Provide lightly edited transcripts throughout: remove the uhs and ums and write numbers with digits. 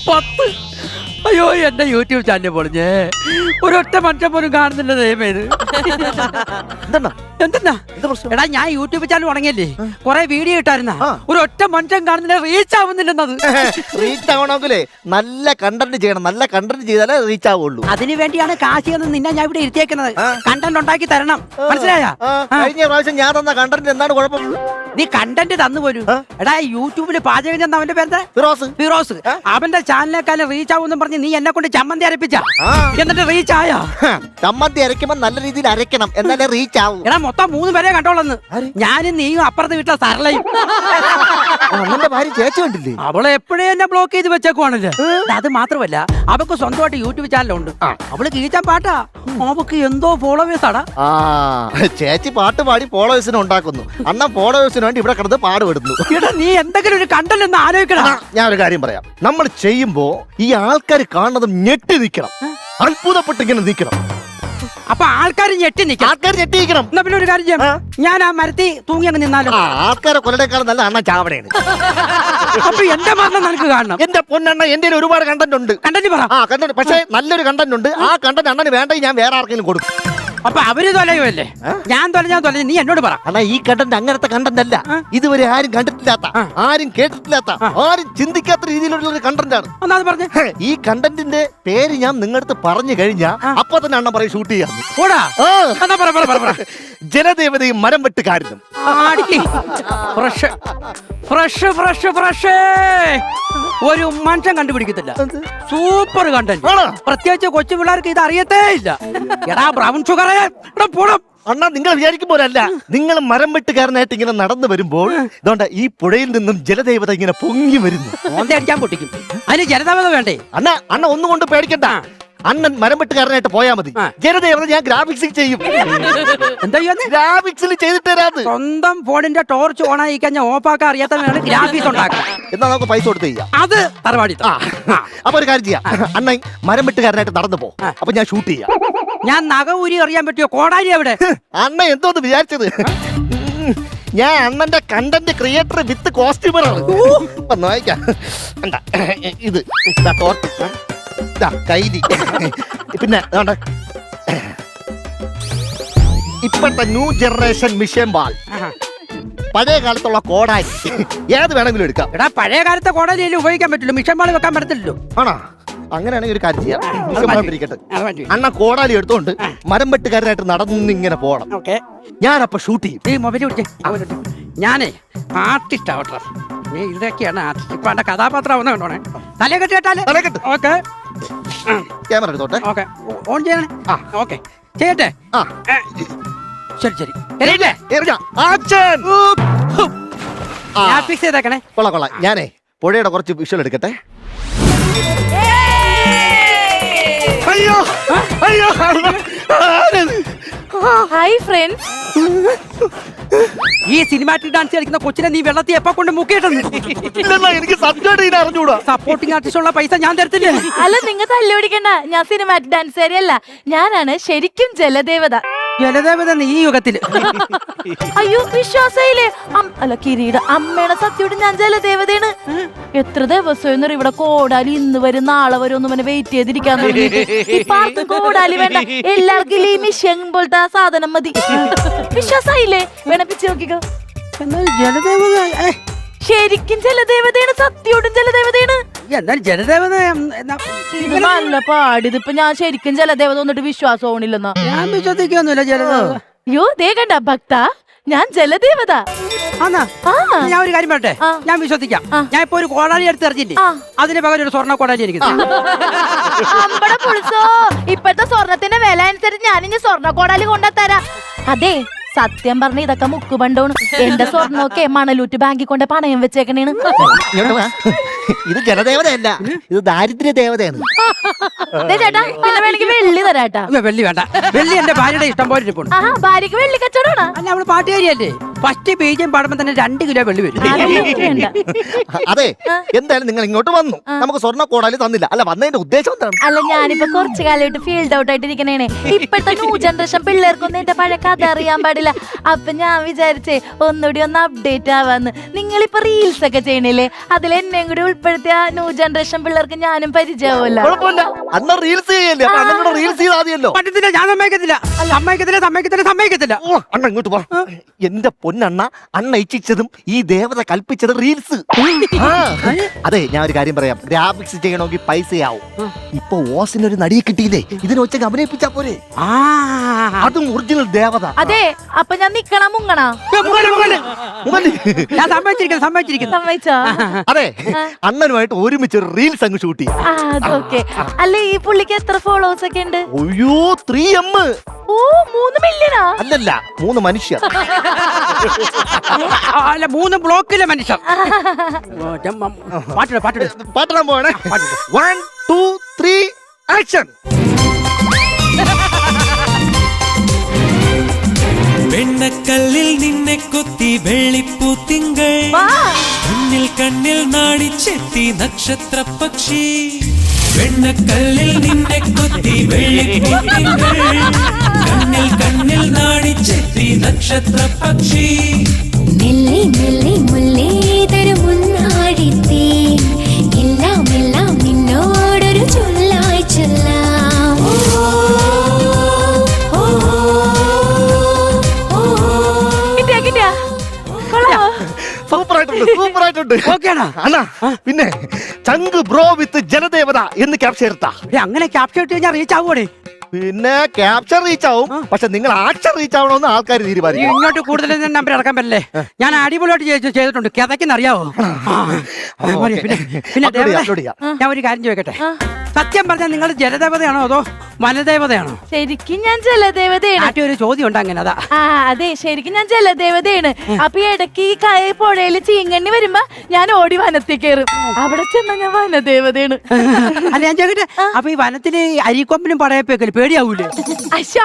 10. അയ്യോ എന്റെ YouTube channel പൊളിഞ്ഞേ. ഒരൊറ്റ മനുഷ്യൻ പോലും കാണുന്നില്ല ദൈവമേ ഇത്. എന്തെന്നാ എടാ ഞാൻ യൂട്യൂബ് ചാനൽ തുടങ്ങിയല്ലേ, കൊറേ വീഡിയോ ഇട്ടായിരുന്ന ഒരൊറ്റ മനുഷ്യൻ കാണുന്നില്ല, റീച്ച് ആവുന്നില്ലെന്നത്. റീച്ച് ആവണമെങ്കിലേ നല്ല കണ്ടന്റ് ചെയ്യണം. നല്ല കണ്ടന്റ് ചെയ്താലേ റീച്ച് ആവുള്ളൂ. അതിനു വേണ്ടിയാണ് കാശി എന്ന് നിന്നെ ഞാൻ ഇവിടെ ഇരുത്തിയേക്കുന്നത്. കണ്ടന്റ് ഉണ്ടാക്കി തരണം, മനസ്സിലായ? കഴിഞ്ഞ പ്രാവശ്യം ഞാൻ തന്ന കണ്ടന്റ് എന്താണ് കുഴപ്പം? നീ കണ്ടന്റ് തന്നു പോലും. എടാ യൂട്യൂബില് പാചകം ചെന്ന അവന്റെ പേര് ഫിറോസ്. അവന്റെ ചാനലിനേക്കാളും റീച്ച് ആവുമെന്നും പറഞ്ഞ് നീ എന്നെ കൊണ്ട് ചമ്മന്തി അരപ്പിച്ച, എന്നിട്ട് റീച്ച് ആയ? ചമ്മന്തി അരയ്ക്കുമ്പോ നല്ല രീതിയിൽ അരയ്ക്കണം, എന്നാലേ റീച്ച് ആവും. എടാ മൊത്തം 3 പേരെ കണ്ടോളന്ന്. ഞാനും നീയും അപ്പുറത്ത് വീട്ടിലെ സരളയും. അണ്ണന്റെ ഭാര്യ ചേച്ചി കണ്ടില്ലേ? അവളെ എപ്പോഴേ എന്നെ ബ്ലോക്ക് ചെയ്ത് വെച്ചേക്കുവാണല്ലേ. അത് മാത്രമല്ല അവക്ക് സ്വന്തമായിട്ട് യൂട്യൂബ് ചാനലുണ്ട്. അവള് കീച്ചാൻ പാട്ടാ, അവക്ക് എന്തോ ഫോളോവേഴ്സ് ആടാ. ചേച്ചി പാട്ട് പാടി ഫോളോവേഴ്സിനെ ഉണ്ടാക്കുന്നു, അണ്ണൻ ഫോളോവേഴ്സിന് വേണ്ടി ഇവിടെ കിടന്ന് പാടുപെടുന്നു. എടാ നീ എന്തെങ്കിലും ഒരു കണ്ടന്റ് എന്ന് ആലോചിക്കണം. ഞാൻ ഒരു കാര്യം പറയാം. നമ്മൾ ചെയ്യുമ്പോ ഈ ആൾക്കാർ കാണുന്നതും ഞെട്ടി നിൽക്കണം, അത്ഭുതപ്പെട്ട് ഇങ്ങനെ നിൽക്കണം. അപ്പൊ ആൾക്കാർ ഞെട്ടി നിൽക്കണം. ആൾക്കാർ ഞെട്ടി നിൽക്കണം. എന്നാ പിന്നെ ഒരു കാര്യം ചെയ്യാം, ഞാൻ ആ മരത്തിൽ തൂങ്ങി അങ്ങ് നിന്നാലും. ആൾക്കാരെ കൊല്ലടേക്കാളും നല്ല അണ്ണൻ ചാവണയാണ്. അപ്പൊ എന്റെ മരണം നിനക്ക് കാണണം. എന്റെ പൊന്നെണ്ണ, എന്റെ ഒരുപാട് കണ്ടന്റ് ഉണ്ട്. കണ്ടന്റ് പറ. കണ്ടന്റ്, പക്ഷേ നല്ലൊരു കണ്ടന്റ് ഉണ്ട്. ആ കണ്ടന്റ് അണ്ണന് വേണ്ടെങ്കിൽ ഞാൻ വേറെ ആർക്കെങ്കിലും കൊടുക്കും. അപ്പൊ അവര് തൊലയുമല്ലേ, ഞാൻ തൊലഞ്ഞു. നീ എന്നോട് പറ. അണ്ണാ ഈ കണ്ടന്റ് അങ്ങനത്തെ കണ്ടന്റ് അല്ല. ഇതുവരെ ആരും കണ്ടിട്ടില്ലാത്ത, ആരും കേട്ടിട്ടില്ലാത്ത, ആരും ചിന്തിക്കാത്ത രീതിയിലുള്ള ഒരു കണ്ടന്റ് ആണ്. ഒന്നാമത് പറഞ്ഞേ. ഈ കണ്ടന്റിന്റെ പേര് ഞാൻ നിങ്ങളടുത്ത് പറഞ്ഞു കഴിഞ്ഞാ അപ്പൊ തന്നെ അണ്ണൻ പറയും ഷൂട്ട് ചെയ്യാം. ജലദേവതയും മരം വെട്ടുകാരനും. ഒരു മനുഷ്യൻ കണ്ടുപിടിക്കത്തില്ല. Super content. പ്രത്യേകിച്ച് കൊച്ചു പിള്ളേർക്ക് ഇത് അറിയത്തേ ഇല്ല. എടാ ബ്രൗൺ ഷുഗറേ പോണം. അണ്ണാ നിങ്ങൾ വിചാരിക്കുമ്പോഴല്ല, നിങ്ങൾ മരം വെട്ടുകാരനായിട്ട് ഇങ്ങനെ നടന്നു വരുമ്പോൾ ഇതുകൊണ്ട് ഈ പുഴയിൽ നിന്നും ജലദേവത ഇങ്ങനെ പൊങ്ങി വരുന്നു. അടിക്കാൻ പൊട്ടിക്കും. അതിന് ജലദേവത വേണ്ടേ? അണ്ണ ഒന്നുകൊണ്ട് പേടിക്കണ്ട. അണ്ണൻ മരം വെട്ടുകാരനായിട്ട് പോയാ മതി. ജലദേവത ഞാൻ ഗ്രാഫിക്സിൽ ചെയ്യും. എന്താ ഗ്രാഫിക്സിൽ ചെയ്തിട്ട് തരാത്. സ്വന്തം ഫോണിന്റെ ടോർച്ച് ഓൺ ആയി കഴിഞ്ഞാൽ ഓഫാക്കാൻ അറിയാത്തവനാണ് ഗ്രാഫിക്സ് ഉണ്ടാക്കുക. എന്നാ നമുക്ക് പൈസ കൊടുത്ത് ചെയ്യാം. അത് തറവാടി. അപ്പൊ ഒരു കാര്യം ചെയ്യാം, അണ്ണൻ മരം വെട്ടുകാരനായിട്ട് നടന്നു പോ, അപ്പൊ ഞാൻ ഷൂട്ട് ചെയ്യാം. ഞാൻ നഖ ഊരി അറിയാൻ പറ്റിയോ? കോടാലി എവിടെ? അണ്ണ എന്തോന്ന് വിചാരിച്ചത്? ഞാൻ അണ്ണന്റെ കണ്ടന്റ് ക്രിയേറ്റർ വിത്ത് കോസ്റ്റ്യൂമറാണ്. വായിക്കാം. ഇത് കൈലി, പിന്നെ ഇപ്പോഴത്തെ ന്യൂ ജനറേഷൻ മിഷൻ ബാൾ, പഴയ കാലത്തുള്ള കോടാലി, ഏത് വേണമെങ്കിലും എടുക്കാം. എടാ പഴയ കാലത്തെ കോടാലി ഉപയോഗിക്കാൻ പറ്റില്ല, മിഷൻ ബാൾ വെക്കാൻ പറ്റത്തില്ലല്ലോ. ആണോ? അങ്ങനെയാണെങ്കിൽ ഒരു കാര്യം ചെയ്യാം. അണ്ണ കോടാലി എടുത്തോണ്ട് മരം വെട്ടുകാരനായിട്ട് നടന്നിങ്ങനെ പോകണം. ഞാനപ്പൊ ഷൂട്ട് ചെയ്യും. ഈ മൊബൈൽ ഞാനേ ആർട്ടിസ്റ്റ് ആവട്ടെ. നീ ഇതൊക്കെയാണ് ആർട്ടിസ്റ്റ്. ഇപ്പൊ എന്റെ കഥാപാത്രം ആവുന്ന കണ്ടോണേ. തലക്കെട്ട് കേട്ടാലേ? ഓക്കെ, ക്യാമറ എടുത്തോട്ടെ. ഓക്കെ, ഓൺ ചെയ്യണേ. ഓക്കെ ചെയ്യട്ടെ. ശരി ശരി. ചെയ്തേക്കണേ. കൊള്ളാം. ഞാനേ പുഴയുടെ കുറച്ച് വിഷ്വൽ എടുക്കട്ടെ. Hi friends. ഈ സിനിമാറ്റിക് ഡാൻസ് കളിക്കുന്ന കൊച്ചിനെ നീ വെള്ളത്തിൽ എപ്പോ കൊണ്ട് മുക്കിയിട്ടുണ്ട്? എനിക്ക് അറിഞ്ഞൂടാ. സപ്പോർട്ടിംഗ് ആർട്ടിസ്റ്റ് ഉള്ള പൈസ ഞാൻ തരത്തില്ലേ? അല്ല നിങ്ങൾ തല്ലി പിടിക്കണ്ട, ഞാൻ സിനിമാറ്റിക് ഡാൻസുകാരിയല്ല, ഞാനാണ് ശരിക്കും ജലദേവത. ജലദേവത ഈ യുഗത്തില്? അയ്യോ വിശ്വാസയില്ലേ? അല്ല കിരീട അമ്മയുടെ സത്യോട് ഞാൻ ജലദേവതയാണ്. എത്ര ദിവസം ഇവിടെ കോടാലി ഇന്ന് വരും നാളെ വരും ഒന്നും വെയിറ്റ് ചെയ്തിരിക്കാൻ തുടങ്ങി. ഇപ്പൊ ആർക്കും കോടാലി വേണ്ട, എല്ലാവർക്കും ഈ മിഷൻ പോലത്തെ സാധനം മതി. വിശ്വാസായില്ലേ? വേണപ്പിച്ച് നോക്കിക്കോ. ജലദേവത ശരിക്കും ജലദേവതയാണ്, സത്യോടും ജലദേവതയാണ്. എന്നാൽ ജലദേവത ഇത് നല്ല പാടിതിപ്പോ ഞാൻ ശരിക്കും ജലദേവത വന്നിട്ട് വിശ്വാസമാണില്ലെന്നാ. ഞാൻ വിശ്വസിക്കൊന്നുമില്ല ജലദേവത. അയ്യോ ദേ കണ്ട ഭക്ത, ഞാൻ ജലദേവത. ഞാൻ ഒരു കാര്യം പറയട്ടെ, ഞാൻ വിശ്വസിക്കാം. ഞാൻ ഇപ്പൊ ഒരു കോടാലി എടുത്ത് എറിഞ്ഞില്ലേ, അതിന് പകരം ഒരു സ്വർണ്ണ കോടാലി എനിക്ക്. അമ്പട പുളിസോ, ഇപ്പഴത്തെ സ്വർണത്തിന്റെ വില അനുസരിച്ച് ഞാനിഞ്ഞ് സ്വർണ്ണ കോടാലി കൊണ്ടുത്തരാം. അതെ സത്യം പറഞ്ഞ ഇതൊക്കെ മുക്കുപണ്ടോണ്. എന്റെ സ്വർണ്ണമൊക്കെ മണലൂറ്റ് ബാങ്കിൽ കൊണ്ട് പണയം വെച്ചേക്കണേണ്. ഇത് ജലദേവതയല്ല, ഇത് ദാരിദ്ര്യ ദേവതയാണ്. ദേ ചേട്ടാ പിന്നെ വേണമെങ്കിൽ വെള്ളി തരാട്ടാ. വെള്ളി വേണ്ട, വെള്ളി എന്റെ ഭാര്യയുടെ ഇഷ്ടം പോലെ ഇരിപ്പുണ്ട്. ആഹാ ഭാര്യക്ക് വെള്ളി കച്ചവടമാണ്. അല്ല, അവള് പാട്ടുകാരിയല്ലേ, ഫസ്റ്റ് ബീജം പാടുമ്പോ തന്നെ 2 കിലോ വെള്ളി വരും. വേണ്ട. അതെ, എന്തായാലും നിങ്ങൾ ഇങ്ങോട്ട് വന്നു, നമുക്ക് സ്വർണ്ണ കോടാലി തന്നില്ല. അല്ല, വന്നതിന്റെ ഉദ്ദേശം എന്താണ്? അല്ല ഞാനിപ്പോ കുറച്ചു കാലമായിട്ട് ഫീൽഡ് ഔട്ട് ആയിട്ട് ഇരിക്കണേനെ. ഇപ്പോഴത്തെ ന്യൂ ജനറേഷൻ പിള്ളേർക്കൊന്നും എന്റെ പഴയ കഥ അറിയാൻ പാടില്ല. അപ്പൊ ഞാൻ വിചാരിച്ചേ ഒന്നുകൂടി ഒന്ന് അപ്ഡേറ്റ് ആവാന്ന്. നിങ്ങളിപ്പോ റീൽസ് ഒക്കെ ചെയ്യണില്ലേ, അതിൽ എന്നെയും കൂടി ഉൾപ്പെടുത്തിയ ന്യൂ ജനറേഷൻ പിള്ളേർക്ക് ഞാനും പരിചയമാവല്ലോ. കുഴപ്പമില്ല, അന്ന് റീൽസ് ചെയ്യല്ലേ, അപ്പൊ അണ്ണനോട് റീൽസ് ചെയ്താൽ മതിയല്ലോ. പറ്റത്തില്ല, ഞാൻ സമ്മതിക്കത്തില്ല. സമ്മതിക്കത്തില്ല. അണ്ണ ഇങ്ങോട്ട് വാ. എന്റെ പൊന്നണ്ണ, അണ്ണ ഇച്ഛിച്ചതും ഈ ദേവത കൽപ്പിച്ചത് റീൽസ്. അതെ, ഞാൻ ഒരു കാര്യം പറയാം, ഗ്രാഫിക്സ് ചെയ്യണമെങ്കിൽ പൈസയാവും. ഇപ്പൊ ഓസിനൊരു നടിയെ കിട്ടിയില്ലേ, ഇതിനെ വെച്ച് അഭിനയിപ്പിച്ചാ പോരെ. അതും ഒറിജിനൽ ദേവത. അതെ, അപ്പൊ ഞാൻ നിക്കണ മുങ്ങണ. ഞാൻ സമ്മതിച്ചിരിക്കുന്നു. സമ്മതിച്ചോ? അതെ, അണ്ണനുമായിട്ട് ഒരുമിച്ച് റീൽസ് അങ്ങ് ഷൂട്ട് ചെയ്യും. അതൊക്കെ. അല്ല ഈ പുള്ളിക്ക് എത്ര ഫോളോവേഴ്സ് ഒക്കെ ഉണ്ട്? അയ്യോ, 3M. ഓ 3 മില്യണാ? അല്ലല്ല, 3 മനുഷ്യർ. അല്ല, 3 ബ്ലോക്കിലെ മനുഷ്യർ. പാട്ടിടാൻ പോവാണേ. 1 2 3 ആക്ഷൻ. വെണ്ണക്കല്ലിൽ നിന്നെ കൊത്തി വെള്ളിപ്പൂ തിങ്കൾ, കണ്ണിൽ കണ്ണിൽ നാടിച്ചെത്തി നക്ഷത്ര പക്ഷി. വെണ്ണക്കല്ലിൽ നിന്നെ കൊത്തി വെള്ളിപ്പൂ തിങ്കൾ, കണ്ണിൽ കണ്ണിൽ നാടിച്ചെത്തി നക്ഷത്ര പക്ഷി. മെല്ലെ മെല്ലെ മുല്ലേ തരുമുന്നാടിത്തേ, എല്ലാം എല്ലാം നിന്നോടൊരു ചൊല്ലായി ചൊല്ലാം. സൂപ്പറായിട്ടുണ്ട്. അണ്ണാ, പിന്നെ ചങ്ക് ബ്രോ വിത്ത് ജലദേവത എന്ന് ക്യാപ്ചർ എടുത്താ. അങ്ങനെ ക്യാപ്ചർ ഇട്ട് കഴിഞ്ഞാൽ റീച്ച് ആവുകയാണേ. പിന്നെ ക്യാപ്ചർ റീച്ച് ആവും, പക്ഷെ നിങ്ങൾ ആക്ഷൻ റീച്ച് ആവണമെന്ന് ആൾക്കാർ തീരുമാനിക്കും. ഇങ്ങോട്ട് കൂടുതൽ നമ്പർ ഇറക്കാൻ പറ്റില്ലേ? ഞാൻ അടിപൊളിയായിട്ട് ചെയ്തിട്ടുണ്ട്. കഥയ്ക്കെന്ന് അറിയാവോ? പിന്നെ ഞാൻ ഒരു കാര്യം ചോദിക്കട്ടെ, സത്യം പറഞ്ഞാൽ നിങ്ങൾ ജലദേവതയാണോ അതോ വനദേവതയാണോ? ശരിക്കും ഞാൻ ജലദേവതയാണ്. മറ്റേ ഒരു ചോദ്യം ഉണ്ട് അങ്ങനെ. അതാ. അതെ, ശരിക്കും ഞാൻ ജലദേവതയാണ്. അപ്പൊ ഇടയ്ക്ക് ഈ പുഴയിൽ ചീങ്കണ്ണി വരുമ്പോ ഞാൻ ഓടി വനത്തിൽ കയറും. അവിടെ ചെന്ന ഞാൻ വനദേവതയാണ്. അല്ല, ഞാൻ ചോദിക്കട്ടെ, അപ്പൊ ഈ വനത്തില് അരിക്കൊമ്പിനും പടയപ്പേക്കല് പേടിയാവൂലേ?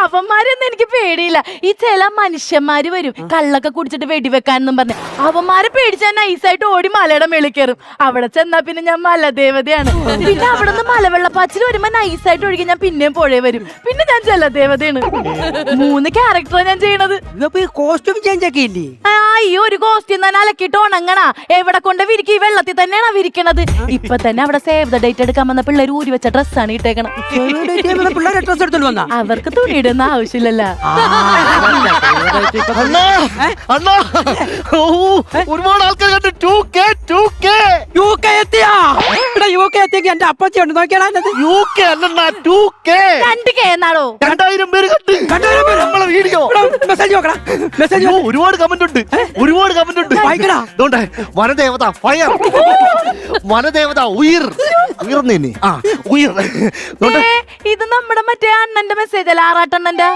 അവന്മാരൊന്നും എനിക്ക് പേടിയില്ല. ഈ ചില മനുഷ്യന്മാര് വരും കള്ളൊക്കെ കുടിച്ചിട്ട് വെടിവെക്കാനെന്നും പറഞ്ഞ്. അവന്മാരെ പേടിച്ച് ഞാൻ നൈസായിട്ട് ഓടി മലയുടെ മേളിൽ കയറും. അവിടെ ചെന്നാ പിന്നെ ഞാൻ മലദേവതയാണ്. പിന്നെ അവിടെ നിന്ന് മലവെള്ളപ്പാച്ചിൽ വരുമ്പോ നൈസായിട്ട് ഒഴുകി ഞാൻ പിന്നെയും പുഴ വരും. പിന്നെ ഞാൻ ജലദേവതയാണ്. 3 ക്യാരക്ടറാണ് ഞാൻ ചെയ്യണത്. കോസ്റ്റ്യൂം ചേഞ്ച് ഒക്കെ ഇല്ലേ? അയ്യോ, ഒരു കോസ്റ്റ്യൂം തന്നെ അലക്കിട്ട് ഉണങ്ങണ. എവിടെ കൊണ്ട് വിരിക്കും? ഈ വെള്ളത്തിൽ തന്നെയാണ് വിരിക്കണത്. ഇപ്പൊ തന്നെ അവിടെ സേവ് ദ ഡേറ്റ് എടുക്കാൻ വന്ന പിള്ളേർ ഊരി വെച്ച ഡ്രസ്സാണ് ഇട്ടേക്കണം. പിള്ളേരെ ഡ്രസ് എടുത്തോണ്ട് വന്നാ അവർക്ക് തുണിയിടുന്ന ആവശ്യമില്ലല്ലോ. ഒരുപാട് ആൾക്കാർ കണ്ടു. 2K എത്തിയാ? UK എത്തിയെങ്കിൽ എന്റെ അപ്പച്ചി ഉണ്ട്, നോക്കിയാ. UK അല്ലണ്ണാ, 2K. 2K എന്നാണോ? 2000 പേര് കണ്ടു നമ്മളെ വീഡിയോ. മെസ്സേജ് നോക്കടാ, മെസ്സേജ്. ഒരുപാട് കമന്റ് ഉണ്ട്. വായിക്കടാ. അതുകൊണ്ട് വനദേവത ഫയർ, വനദേവത ഉയർന്നേനെ. ഇത് നമ്മുടെ മറ്റേ അണ്ണന്റെ മെസ്സേജ് അല്ല, ആറാട്ടണ്ണന്റെ.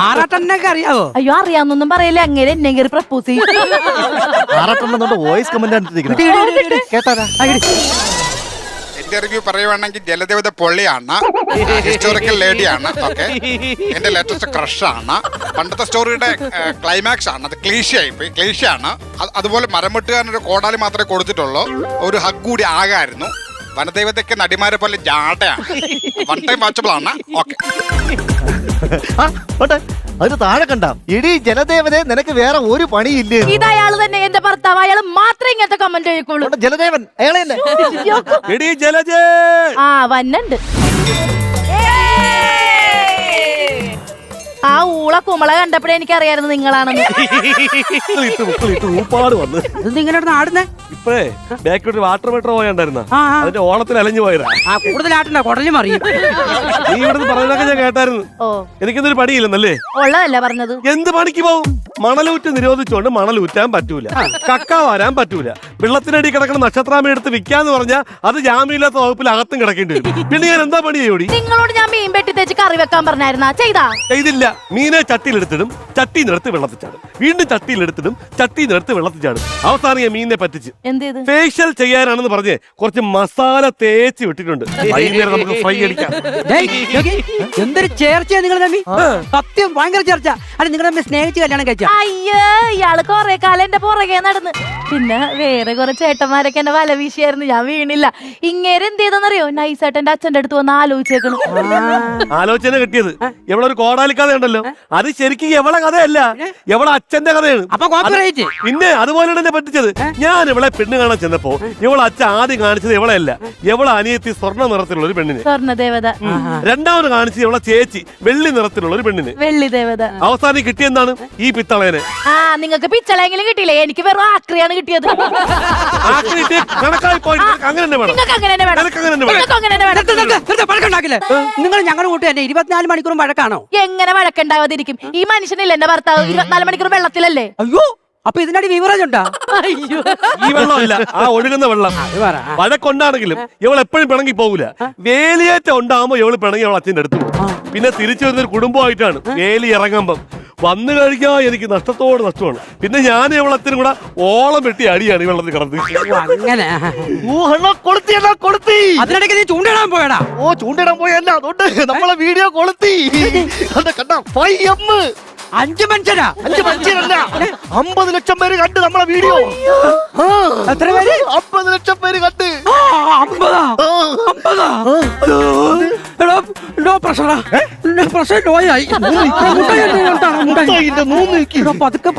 ആറാട്ടണ്ണൊക്കെ അറിയാവോ? അയ്യോ, അറിയാന്നൊന്നും പറയല്ലേ, അങ്ങനെ എന്നെ കയറി പ്രപ്പോസ് ചെയ്യും. വോയിസ് കമന്റ് കേട്ടാ. എന്റെ റിവ്യൂ പറയുവാണെങ്കിൽ ജലദേവത പൊള്ളിയാണ്, ഹിസ്റ്റോറിക്കൽ ലേഡിയാണ്. ഓക്കെ, എന്റെ ലേറ്റസ്റ്റ് ക്രഷ് ആണ്. പണ്ടത്തെ സ്റ്റോറിയുടെ ക്ലൈമാക്സ് ആണ്, അത് ക്ലീശയാണ്. അതുപോലെ മരംവെട്ടുകാരനൊരു കോടാലി മാത്രമേ കൊടുത്തിട്ടുള്ളൂ, ഒരു ഹഗ് കൂടി ആകായിരുന്നു. വനദേവതയ്ക്ക് നടിമാരെ പോലെ ജാടയാണ്. 1 ടൈം വാച്ചബിൾ ആണ്. ഓക്കെ, അതിന് താഴെ കണ്ട എടി ജലദേവനെ, നിനക്ക് വേറെ ഒരു പണിയില്ലേ? ഇത് അയാള് തന്നെ, എന്റെ ഭർത്താവ്. അയാൾ മാത്രമേ ഇങ്ങനത്തെ കമന്റ് ചെയ്യിക്കുള്ളൂ. ജലദേവൻ അയാളെ വന്നുണ്ട്. ആ ഊള കുമള കണ്ടപ്പോഴേ എനിക്കറിയായിരുന്നു നിങ്ങളാണെന്ന്. ഇങ്ങനെ ആടുന്നേ ഇപ്പഴേ ബാക്കിലോട്ട് വാട്ടർ മെട്രോ പോയണ്ടായിരുന്ന അതിന്റെ ഓളത്തിൽ അലഞ്ഞു പോയതാ. കൂടുതൽ ആട്ടണ്ട, കുടഞ്ഞു മാറി. നീ ഇവിടുന്ന് പറഞ്ഞതൊക്കെ ഞാൻ കേട്ടായിരുന്നു. എനിക്കെന്തൊരു പണിയില്ലെന്നല്ലേ? ഉള്ളതല്ല പറഞ്ഞത്. എന്ത് പണിക്ക് പോവും? മണലൂറ്റ് നിരോധിച്ചുകൊണ്ട് മണലൂറ്റാൻ പറ്റൂല, കക്ക വരാൻ പറ്റൂല, വെള്ളത്തിനടി കിടക്കുന്ന നക്ഷത്രാമി എടുത്ത് വിൽക്കാന്ന് പറഞ്ഞാൽ അത് ജാമ്യമില്ലാത്ത വകുപ്പിൽ അകത്തും കിടക്കേണ്ടി വരും. പിന്നെ ഞാൻ എന്താ പണി ചെയ്യൂടി? നിങ്ങളോട് ഞാൻ മീൻ വെട്ടി തേച്ച് കറി വെക്കാൻ പറഞ്ഞായിരുന്നാ? ചെയ്തില്ല. മീനെ ചട്ടിയിലെടുത്തിടും, ചട്ടിയിലെടുത്ത് വെള്ളത്തിൽ ചാടും, വീണ്ടും ചട്ടിയിലെടുത്തിടും, ചട്ടിയിലെടുത്ത് വെള്ളത്തിൽ ചാടും. അവസാനം ഞാൻ മീനിനെ പറ്റിച്ച് എന്തേത് ഫേഷ്യൽ ചെയ്യാനാണെന്ന് പറഞ്ഞ് കുറച്ച് മസാല തേച്ച് വിട്ടിട്ടുണ്ട്. വൈകുന്നേരം നമുക്ക് ഫ്രൈ അടിക്കാം. ഡേയ്, നോക്കി, എന്തൊരു ചേർച്ചയാ നിങ്ങൾ തമ്മി. സത്യം ഭയങ്കര ചേർച്ച. അല്ല നിങ്ങൾ തമ്മിൽ സ്നേഹിച്ച് കല്യാണം കഴിച്ച? അയ്യോ ഇയാള് കൊറേ കാലം എന്റെ പുറകെ നടന്ന്. പിന്നെ വേറെ കുറെ ചേട്ടന്മാരൊക്കെ എന്നെ വല വീശിയായിരുന്നു, ഞാൻ വീണില്ല. ഇങ്ങേരെ എന്ത് ചെയ്തെന്നറിയോ? നൈസായിട്ട് എന്റെ അച്ഛന്റെ അടുത്ത് വന്ന് ആലോചിച്ചേക്കണം. ആലോചന കിട്ടിയത് എവളൊരു കോടാലി കഥയുണ്ടല്ലോ, അത് ശരിക്കും എവളെ കഥയല്ല, എവളെ അച്ഛന്റെ കഥയാണ്. അപ്പൊ കോപ്പറേറ്റ്. പിന്നെ അതുപോലെയാണ് എന്നെ പറ്റിച്ചത്. ഞാൻ ഇവളെ പെണ്ണ് കാണാൻ ചെന്നപ്പോ ഇവളെ അച്ഛൻ ആദ്യം കാണിച്ചത് ഇവളെയല്ല, ഇവളെ അനിയത്തി സ്വർണ്ണ നിറത്തിലുള്ള ഒരു പെണ്ണിന്. സ്വർണ്ണ ദേവത. രണ്ടാമത് കാണിച്ചത് ഇവളെ ചേച്ചി വെള്ളി നിറത്തിലുള്ള ഒരു പെണ്ണിന്. വെള്ളി ദേവത. അവസാനം കിട്ടിയെന്താണ് ഈ പിത്തളേനെ. നിങ്ങൾക്ക് പിച്ചളെങ്കിലും കിട്ടിയില്ലേ? എനിക്ക് വെറും ആക്രിയാണ് കിട്ടിയത്. കണക്കായി പോയിട്ട് അങ്ങനെ തന്നെ വേണം. നിങ്ങൾക്ക് അങ്ങനെ തന്നെ വേണം. നിനക്ക് അങ്ങനെ തന്നെ വേണം. നിങ്ങൾക്ക് അങ്ങനെ തന്നെ വേണം. വഴക്കുണ്ടാക്കില്ലേ നിങ്ങൾ? ഞങ്ങളുടെ കൂട്ട് തന്നെ 24 മണിക്കൂറും വഴക്കാണോ? എങ്ങനെ വഴക്കുണ്ടാവാതിരിക്കും? ഈ മനുഷ്യനില്ല എന്റെ ഭർത്താവ് 24 മണിക്കൂർ വെള്ളത്തിലല്ലേ? അയ്യോ, അപ്പൊ ഇതിനടി വിവറേജ് ഉണ്ടാ? അയ്യോ, ഈ വെള്ളമല്ല, ആ ഒഴുകുന്ന വെള്ളം. വഴക്കൊണ്ടാണെങ്കിലും ഇവൾ എപ്പോഴും പിണങ്ങി പോകൂല. വേലിയേറ്റം ഉണ്ടാകുമ്പോ ഇവള് പിണങ്ങി അവൾ അച്ഛൻ്റെ അടുത്ത് പോകും. പിന്നെ തിരിച്ചു വരുന്നൊരു കുടുംബമായിട്ടാണ്. വേലി ഇറങ്ങുമ്പം വന്നു കഴിഞ്ഞാൽ എനിക്ക് നഷ്ടത്തോട് നഷ്ടമാണ്. പിന്നെ ഞാൻ ഇവളത്തിനും കൂടെ ഓളം വെട്ടി അടിയാണ് ഈ വെള്ളത്തിൽ കിടന്ന്. അങ്ങനെ കൊളുത്തി. അതിനിടയ്ക്ക് നീ ചൂണ്ടിടാൻ പോയടാ? ഓ, ചൂണ്ടിടാൻ പോയല്ല, അതുകൊണ്ട് നമ്മളെ വീഡിയോ കൊളുത്തി. കണ്ട 5M 5 മനുഷ്യരാ? 5 മനുഷ്യരല്ല, 50 ലക്ഷം പേര് കണ്ട് നമ്മളെ വീഡിയോ. എത്ര പേര്? 50 ലക്ഷം പേര് കണ്ട്. 50 പ്രഷറാ? പ്രഷർ ലോയായി. പതുക്കെ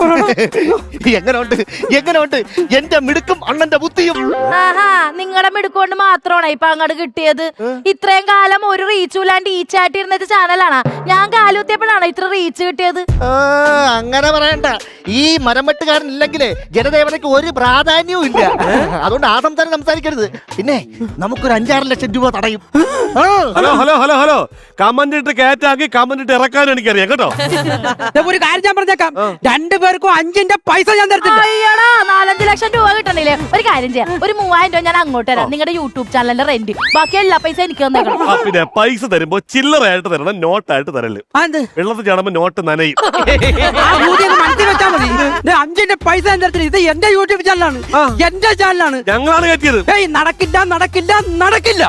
എങ്ങനെയുണ്ട് എന്റെ മിടുക്കും അണ്ണന്റെ ബുദ്ധിയും? ആഹാ, നിങ്ങളുടെ മിടുക്കൊണ്ട് മാത്രമാണ് ഇപ്പൊ അങ്ങോട്ട് കിട്ടിയത്. ഇത്രയും കാലം ഒരു റീച്ചും ഇല്ലാണ്ട് ഈ ചാട്ടിരുന്നത് ചാനലാണ്. ഞാൻ കാലുത്തിയപ്പോഴാണ് ഇത്ര റീച്ച് കിട്ടിയത്. അങ്ങനെ പറയണ്ട. ഈ മരംവെട്ടുകാരൻ ഇല്ലെങ്കിലേ ജനദേവനക്ക് ഒരു പ്രാധാന്യവും ഇല്ല. അതുകൊണ്ട് ആ സംസാരം സംസാരിക്കരുത്. പിന്നെ നമുക്കൊരു 5-6 ലക്ഷം രൂപ തടയും. Hello hello hello hello, comment ഇട്ട് കയറ്റാക്കി കമന്റ് ഇട്ട് ഇറക്കാനും എനിക്കറിയാം കേട്ടോ. ഒരു കാര്യം ഞാൻ പറഞ്ഞേക്കാം, 2 പേർക്കും 5ന്റെ പൈസ ഞാൻ തരത്തില്ല. അയ്യടാ, 4-5 ലക്ഷം രൂപ കിട്ടണില്ലേ? ഒരു കാര്യം ചെയ്യാം, ഒരു 3000 രൂപ ഞാൻ അങ്ങോട്ട് തരാം. നിങ്ങളുടെ യൂട്യൂബ് ചാനലിന്റെ റെന്റ്, ബാക്കി എല്ലാ പൈസ എനിക്ക് തന്നേക്കണം. പിന്നെ പൈസ തരുമ്പോ ചില്ലറയായിട്ട് തരണം, നോട്ടായിട്ട് തരല്. വെള്ളത്തിൽ ചാടുമ്പോ നോട്ട് നനയും. മനസ്സിൽ വെച്ചാ മതി. 5ന്റെ പൈസ ഞാൻ തരത്തില്ല. ഇത് എന്റെ യൂട്യൂബ് ചാനലാണ്, എന്റെ ചാനലാണ്. ഞങ്ങളാണ് കയറ്റിയത്. നടക്കില്ല നടക്കില്ല നടക്കില്ല.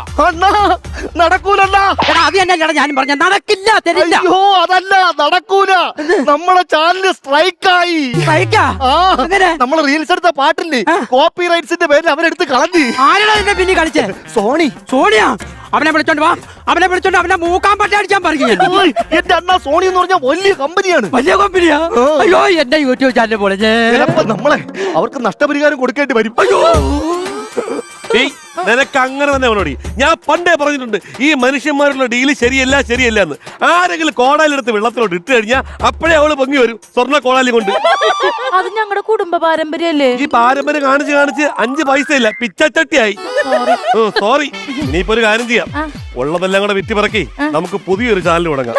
നടക്കൂലല്ല. അത് തന്നെ ഞാനും പറഞ്ഞ നടക്കില്ല, തരില്ല. അയ്യോ, അതല്ല, നടക്കൂല. നമ്മളെ ചാനല് സ്ട്രൈക്കായി. അങ്ങനെ നമ്മള് റീൽസ് എടുത്ത പാട്ടില്ലേ, കോപ്പി റൈറ്റ്സിന്റെ പേരിൽ അവരെടുത്ത് കളഞ്ഞു. ആരാ എന്നെ പിന്നെ കളിച്ചേ? സോണിയാ. അവനെ വിളിച്ചോണ്ട് വാ, അവനെ വിളിച്ചോണ്ട് അവനെ മൂക്കാൻ പറ്റാടിച്ചാൻ പറഞ്ഞു. എന്റെ അണ്ണ സോണി എന്ന് പറഞ്ഞാൽ വലിയ കമ്പനിയാണ്. വലിയ കമ്പനിയാ? അയ്യോ, എന്റെ യൂട്യൂബ് ചാനൽ പോലെ നമ്മളെ അവർക്ക് നഷ്ടപരിഹാരം കൊടുക്കേണ്ടി വരും. അയ്യോ, നിനക്ക് അങ്ങനെ തന്നെ അവനോടി ഞാൻ പണ്ടേ പറഞ്ഞിട്ടുണ്ട്, ഈ മനുഷ്യന്മാരുള്ള ഡീല് ശരിയല്ല എന്ന്. ആരെങ്കിലും കോടാലെടുത്ത് വെള്ളത്തിലോട്ട് ഇട്ട് കഴിഞ്ഞാൽ അപ്പോഴേ അവള് പൊങ്ങി വരും സ്വർണ്ണ കോടാലി കൊണ്ട്. അത് ഞങ്ങളുടെ കുടുംബ പാരമ്പര്യല്ലേ? ഈ പാരമ്പര്യം കാണിച്ച് 5 പൈസ ഇല്ല, പിച്ചച്ചട്ടിയായി. സോറി. ഇനിയിപ്പോ ഒരു കാര്യം ചെയ്യാം, ഉള്ളതെല്ലാം കൂടെ വിറ്റ് പറക്കി നമുക്ക് പുതിയൊരു ചാനൽ തുടങ്ങാം.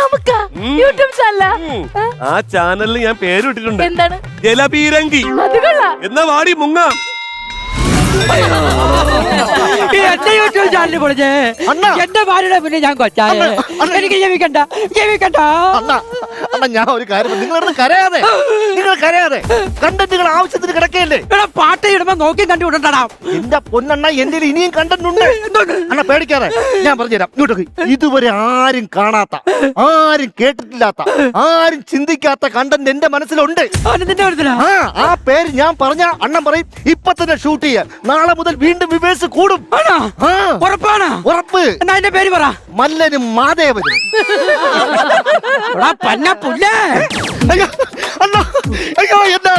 യൂട്യൂബ് ചാനലാ? ആ ചാനലിൽ ഞാൻ പേര് ഇട്ടിട്ടുണ്ട്, എന്താണ്? ജലപീരങ്കി. എന്നാ വാടി മുങ്ങാം. എന്റെ യൂട്യൂബ് ചാനൽ പൊളിച്ചേ. എന്റെ ഭാര്യയുടെ പിന്നെ ഞാൻ കൊച്ചായ. എനിക്ക് ജീവിക്കണ്ട. ഞാൻ ഒരു കാര്യം, നിങ്ങൾ കരയാതെ കണ്ടന്റുകൾ ആവശ്യത്തിന് കിടക്കല്ലേ. പാട്ട് ഇടുമ്പോ നോക്കി കണ്ടുവിടണ്ടാ. എന്റെ പൊന്നണ്ണ, എന്റെ ഇനിയും കണ്ടന്റ് ഉണ്ട്. അണ്ണ പേടിക്കാതെ, ഞാൻ പറഞ്ഞുതരാം. ഇങ്ങോട്ട് ഇതുവരെ ആരും കാണാത്ത, ആരും കേട്ടിട്ടില്ലാത്ത, ആരും ചിന്തിക്കാത്ത കണ്ടന്റ് എന്റെ മനസ്സിലുണ്ട്. ആ പേര് ഞാൻ പറഞ്ഞ അണ്ണൻ പറയും ഇപ്പൊ തന്നെ ഷൂട്ട് ചെയ്യാൻ. നാളെ മുതൽ വീണ്ടും വിവേഴ്സ് കൂടും. ഉറപ്പാണ്? ഉറപ്പ്. എന്നാ എന്റെ പേര് പറ. മല്ലനും മാധേവനും. പന്ന പുല്ലേ. അയ്യോ, അയ്യോ, എന്നെ